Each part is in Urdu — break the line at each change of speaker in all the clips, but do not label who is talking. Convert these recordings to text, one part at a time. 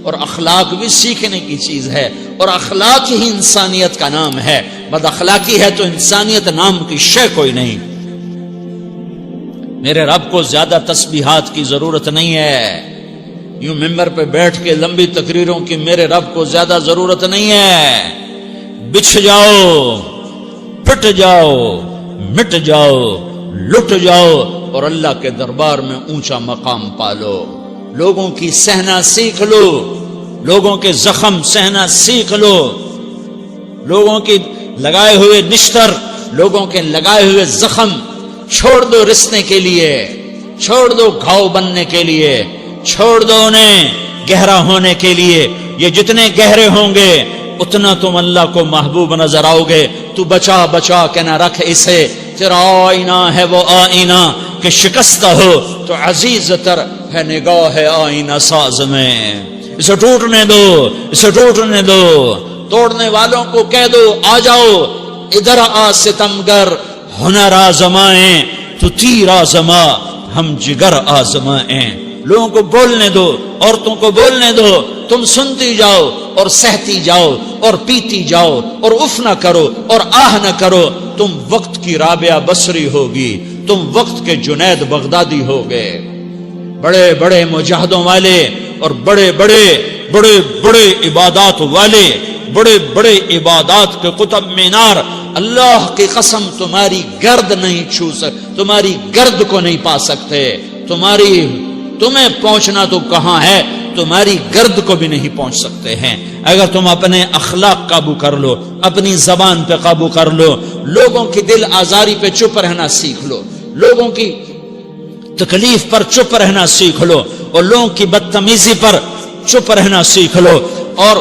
اور اخلاق بھی سیکھنے کی چیز ہے، اور اخلاق ہی انسانیت کا نام ہے۔ بد اخلاقی ہے تو انسانیت نام کی شے کوئی نہیں۔ میرے رب کو زیادہ تسبیحات کی ضرورت نہیں ہے، یوں ممبر پہ بیٹھ کے لمبی تقریروں کی میرے رب کو زیادہ ضرورت نہیں ہے۔ بچھ جاؤ، پٹ جاؤ، مٹ جاؤ، لٹ جاؤ اور اللہ کے دربار میں اونچا مقام پالو۔ لوگوں کی سہنا سیکھ لو، لوگوں کے زخم سہنا سیکھ لو، لوگوں کی لگائے ہوئے نشتر، لوگوں کے لگائے ہوئے زخم چھوڑ دو رسنے کے لیے، چھوڑ دو گھاؤ بننے کے لیے، چھوڑ دو انہیں گہرا ہونے کے لیے۔ یہ جتنے گہرے ہوں گے اتنا تم اللہ کو محبوب نظر آؤ گے۔ تو بچا بچا کے نہ رکھ اسے، تیرا آئینہ ہے وہ آئینہ کہ شکستہ ہو تو عزیز تر ہے نگاہ آئینہ ساز میں۔ اسے ٹوٹنے دو، اسے ٹوٹنے دو۔ توڑنے والوں کو کہہ دو آ جاؤ ادھر آ ستمگر، ہنر آزمائیں تو تیر آزما، ہم جگر آزمائیں۔ لوگوں کو بولنے دو، عورتوں کو بولنے دو، تم سنتی جاؤ اور سہتی جاؤ اور پیتی جاؤ اور اف نہ کرو اور آہ نہ کرو۔ تم وقت کی رابعہ بصری ہوگی، تم وقت کے جنید بغدادی ہوگے۔ بڑے بڑے مجاہدوں والے اور بڑے بڑے بڑے بڑے عبادات والے، بڑے بڑے عبادات کے قطب مینار، اللہ کی قسم تمہاری گرد نہیں چھو سکتے، تمہاری گرد کو نہیں پا سکتے۔ تمہیں پہنچنا تو کہاں ہے، تمہاری گرد کو بھی نہیں پہنچ سکتے ہیں۔ اگر تم اپنے اخلاق قابو کر لو، اپنی زبان پہ قابو کر لو، لوگوں کی دل آزاری پہ چپ رہنا سیکھ لو، لوگوں کی تکلیف پر چپ رہنا سیکھ لو، اور لوگوں کی بدتمیزی پر چپ رہنا سیکھ لو، اور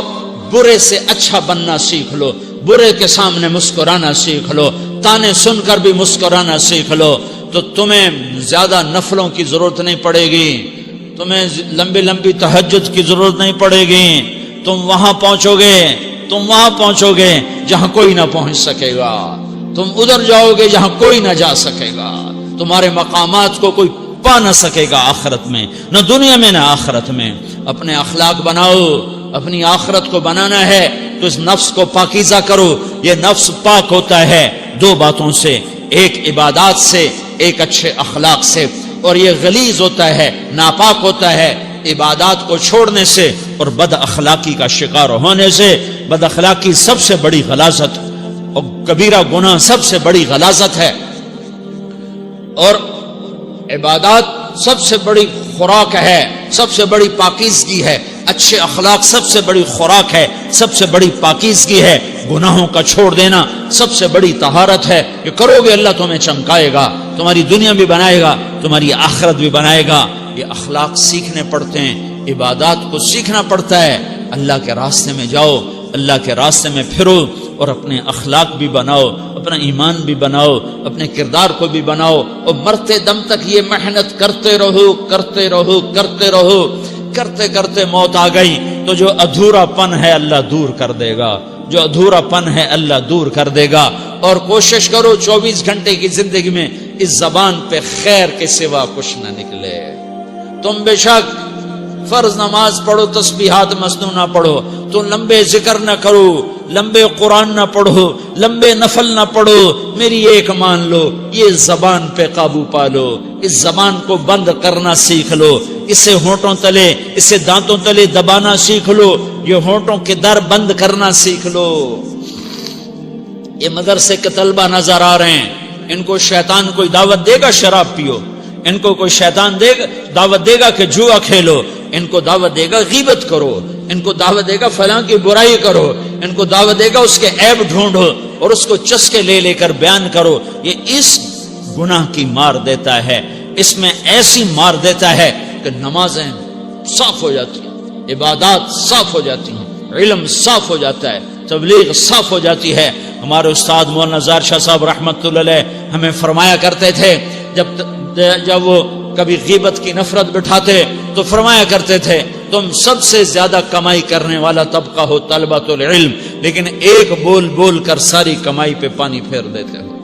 برے سے اچھا بننا سیکھ لو، برے کے سامنے مسکرانا سیکھ لو، تانے سن کر بھی مسکرانا سیکھ لو، تو تمہیں زیادہ نفلوں کی ضرورت نہیں پڑے گی، تمہیں لمبی لمبی تہجد کی ضرورت نہیں پڑے گی۔ تم وہاں پہنچو گے جہاں کوئی نہ پہنچ سکے گا، تم ادھر جاؤ گے جہاں کوئی نہ جا سکے گا، تمہارے مقامات کو کوئی پا نہ سکے گا آخرت میں، نہ دنیا میں نہ آخرت میں۔ اپنے اخلاق بناؤ، اپنی آخرت کو بنانا ہے تو اس نفس کو پاکیزہ کرو۔ یہ نفس پاک ہوتا ہے دو باتوں سے، ایک عبادات سے، ایک اچھے اخلاق سے، اور یہ غلیظ ہوتا ہے، ناپاک ہوتا ہے عبادات کو چھوڑنے سے اور بد اخلاقی کا شکار ہونے سے۔ بد اخلاقی سب سے بڑی غلاظت اور کبیرہ گناہ سب سے بڑی غلاظت ہے، اور عبادات سب سے بڑی خوراک ہے، سب سے بڑی پاکیزگی ہے۔ اچھے اخلاق سب سے بڑی خوراک ہے، سب سے بڑی پاکیزگی ہے۔ گناہوں کا چھوڑ دینا سب سے بڑی طہارت ہے۔ یہ کرو گے اللہ تمہیں چمکائے گا، تمہاری دنیا بھی بنائے گا، تمہاری آخرت بھی بنائے گا۔ یہ اخلاق سیکھنے پڑتے ہیں، عبادات کو سیکھنا پڑتا ہے۔ اللہ کے راستے میں جاؤ، اللہ کے راستے میں پھرو، اور اپنے اخلاق بھی بناؤ، اپنا ایمان بھی بناؤ، اپنے کردار کو بھی بناؤ، اور مرتے دم تک یہ محنت کرتے رہو کرتے رہو کرتے رہو۔ کرتے کرتے موت آ گئی تو جو ادھورا پن ہے اللہ دور کر دے گا، جو ادھورا پن ہے اللہ دور کر دے گا۔ اور کوشش کرو 24 گھنٹے کی زندگی میں اس زبان پہ خیر کے سوا کچھ نہ نکلے۔ تم بے شک فرض نماز پڑھو، تسبیحات مسنون نہ پڑھو، تو لمبے ذکر نہ کرو، لمبے قرآن نہ پڑھو، لمبے نفل نہ پڑھو، میری ایک مان لو، یہ زبان پہ قابو پالو، اس زبان کو بند کرنا سیکھ لو، اسے ہونٹوں تلے، اسے دانتوں تلے دبانا سیکھ لو، یہ ہونٹوں کے در بند کرنا سیکھ لو۔ یہ مدرسے کے طلبہ نظر آ رہے ہیں، ان کو شیطان کوئی دعوت دے گا شراب پیو، ان کو کوئی شیطان دعوت دے گا کہ جوا کھیلو، ان کو دعوت دے گا غیبت کرو، ان کو دعوت دے گا فلاں کی برائی کرو، ان کو دعوت دے گا اس کے عیب ڈھونڈو اور اس کو چسکے لے لے کر بیان کرو۔ یہ اس گناہ کی مار دیتا ہے، اس میں ایسی مار دیتا ہے کہ نمازیں صاف ہو جاتی ہیں، عبادات صاف ہو جاتی ہیں، علم صاف ہو جاتا ہے، تبلیغ صاف ہو جاتی ہے۔ ہمارے استاد مولانا زار شاہ صاحب رحمۃ اللہ علیہ ہمیں فرمایا کرتے تھے، جب وہ کبھی غیبت کی نفرت بٹھاتے تو فرمایا کرتے تھے تم سب سے زیادہ کمائی کرنے والا طبقہ ہو طلبۃ العلم، لیکن ایک بول بول کر ساری کمائی پہ پانی پھیر دیتے ہو۔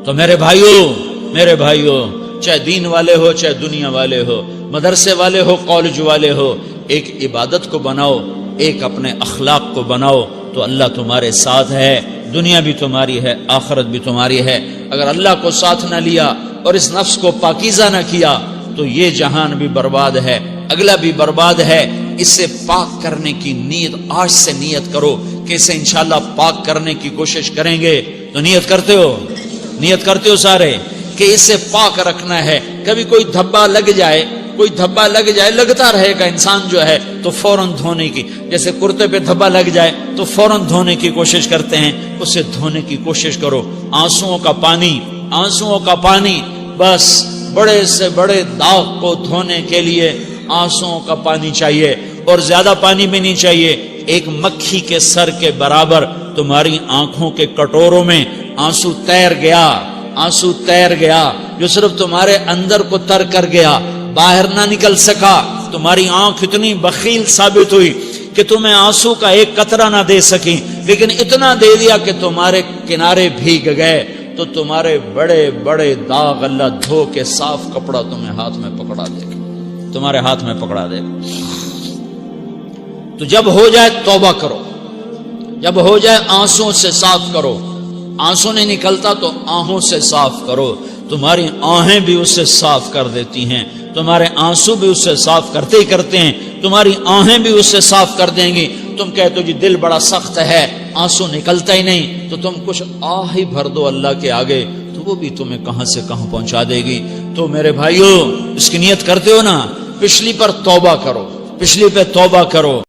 تو میرے بھائیوں چاہے دین والے ہو چاہے دنیا والے ہو، مدرسے والے ہو کالج والے ہو، ایک عبادت کو بناؤ، ایک اپنے اخلاق کو بناؤ، تو اللہ تمہارے ساتھ ہے، دنیا بھی تمہاری ہے، آخرت بھی تمہاری ہے۔ اگر اللہ کو ساتھ نہ لیا اور اس نفس کو پاکیزہ نہ کیا تو یہ جہان بھی برباد ہے، اگلا بھی برباد ہے۔ اسے پاک کرنے کی نیت آج سے نیت کرو کہ اسے انشاءاللہ پاک کرنے کی کوشش کریں گے۔ تو نیت کرتے ہو سارے کہ اسے پاک رکھنا ہے۔ کبھی کوئی دھبا لگ جائے، لگتا رہے گا انسان جو ہے تو فوراً دھونے کی، جیسے کرتے پہ دھبا لگ جائے تو فوراً دھونے کی کوشش کرتے ہیں، اسے دھونے کی کوشش کرو۔ آنسوؤں کا پانی بس بڑے سے بڑے داغ کو دھونے کے لیے آنسوؤں کا پانی چاہیے، اور زیادہ پانی بھی نہیں چاہیے۔ ایک مکھی کے سر کے برابر تمہاری آنکھوں کے کٹوروں میں آنسو تیر گیا جو صرف تمہارے اندر کو تر کر گیا، باہر نہ نکل سکا۔ تمہاری آنکھ اتنی بخیل ثابت ہوئی کہ تمہیں آنسو کا ایک قطرہ نہ دے سکی، لیکن اتنا دے دیا کہ تمہارے کنارے بھیگ گئے۔ تو تمہارے بڑے بڑے داغ اللہ دھو کے صاف کپڑا تمہیں ہاتھ میں پکڑا دے گا، تمہارے ہاتھ میں پکڑا دے گا۔ تو جب ہو جائے توبہ کرو، جب ہو جائے آنسوں سے صاف کرو۔ آنسو نہیں نکلتا تو آہوں سے صاف کرو، تمہاری آہیں بھی اس سے صاف کر دیتی ہیں، تمہارے آنسو بھی اس سے صاف کرتے ہی کرتے ہیں، تمہاری آہیں بھی اس سے صاف کر دیں گی۔ تم کہتے ہو جی دل بڑا سخت ہے، آنسو نکلتا ہی نہیں، تو تم کچھ آہ ہی بھر دو اللہ کے آگے، تو وہ بھی تمہیں کہاں سے کہاں پہنچا دے گی۔ تو میرے بھائیو، اس کی نیت کرتے ہو نا، پچھلی پر توبہ کرو، پچھلی پہ توبہ کرو۔